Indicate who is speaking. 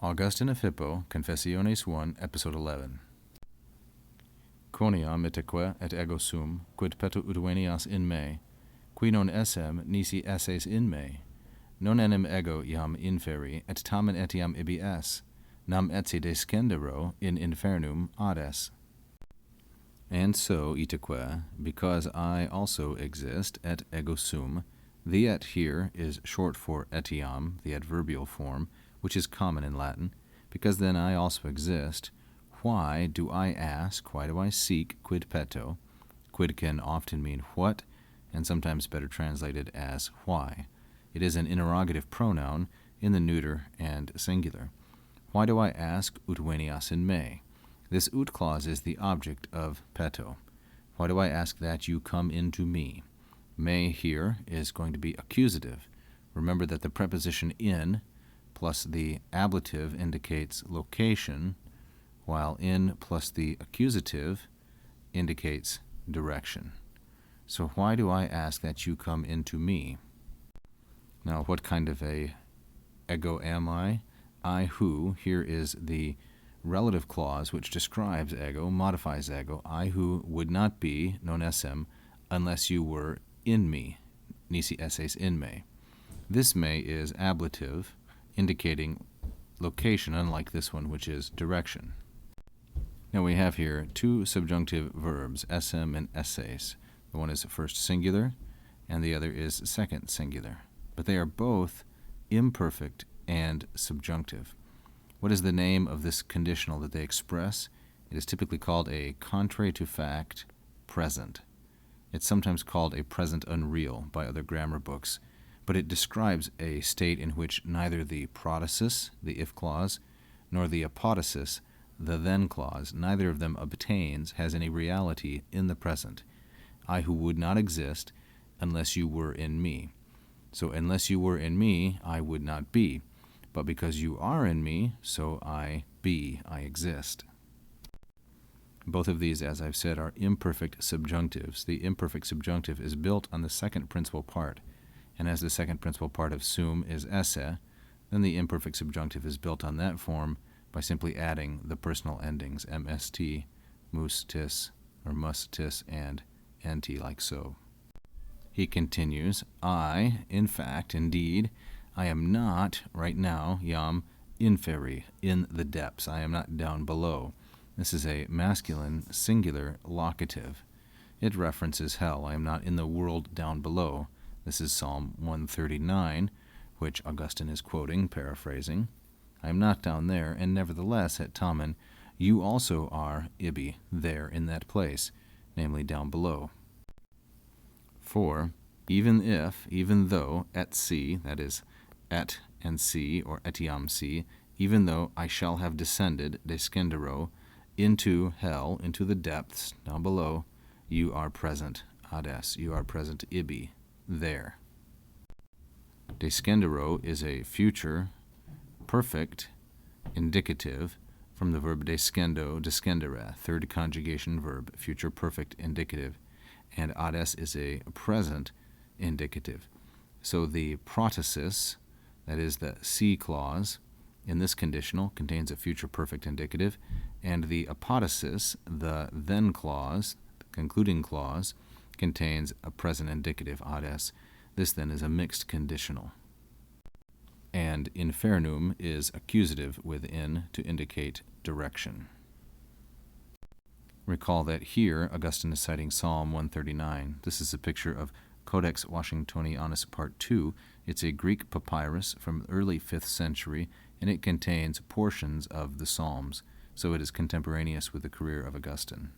Speaker 1: Augustine of Hippo, Confessiones 1, Episode 11. Quoniam itaque et ego sum, quid peto ut venias in me, qui non essem nisi esses in me, non enim ego iam inferi, et tamen etiam ibi es, nam etsi descendero in infernum ades. And so, itaque, because I also exist, et ego sum, the et here is short for etiam, the adverbial form, which is common in Latin, because then I also exist. Why do I ask, why do I seek, quid peto? Quid can often mean what, and sometimes better translated as why. It is an interrogative pronoun in the neuter and singular. Why do I ask ut venias in me? This ut clause is the object of peto. Why do I ask that you come into me? Me here is going to be accusative. Remember that the preposition in plus the ablative indicates location, while in plus the accusative indicates direction. So why do I ask that you come into me? Now, what kind of a ego am I? I who, here is the relative clause which describes ego, modifies ego. I who would not be, non essem, unless you were in me, nisi esses in me. This me is ablative, indicating location, unlike this one, which is direction. Now we have here two subjunctive verbs, essem and esses. The one is first singular, and the other is second singular. But they are both imperfect and subjunctive. What is the name of this conditional that they express? It is typically called a contrary to fact present. It's sometimes called a present unreal by other grammar books, but it describes a state in which neither the protasis, the if clause, nor the apodosis, the then clause, neither of them obtains, has any reality in the present. I who would not exist unless you were in me. So unless you were in me, I would not be. But because you are in me, so I be, I exist. Both of these, as I've said, are imperfect subjunctives. The imperfect subjunctive is built on the second principal part. And as the second principal part of sum is esse, then the imperfect subjunctive is built on that form by simply adding the personal endings mst, mus tis, or mus tis, and nt, like so. He continues, I, in fact, indeed, I am not, right now, iam inferi, in the depths. I am not down below. This is a masculine singular locative. It references hell. I am not in the world down below. This is Psalm 139, which Augustine is quoting, paraphrasing. I am not down there, and nevertheless, et tamen, you also are ibi, there in that place, namely down below. For, even if, even though, et si, that is, et and si, or etiam si, even though I shall have descended, descendero, into hell, into the depths, down below, you are present, ades, you are present, ibi, there. Descendero is a future, perfect, indicative, from the verb descendo, descendere, third conjugation verb, future perfect indicative, and ades is a present indicative. So the protasis, that is the si clause, in this conditional contains a future perfect indicative, and the apodosis, the then clause, the concluding clause, contains a present indicative, ades. This then is a mixed conditional. And infernum is accusative with in to indicate direction. Recall that here Augustine is citing Psalm 139. This is a picture of Codex Washingtonianus Part 2. It's a Greek papyrus from the early 5th century, and it contains portions of the Psalms, so it is contemporaneous with the career of Augustine.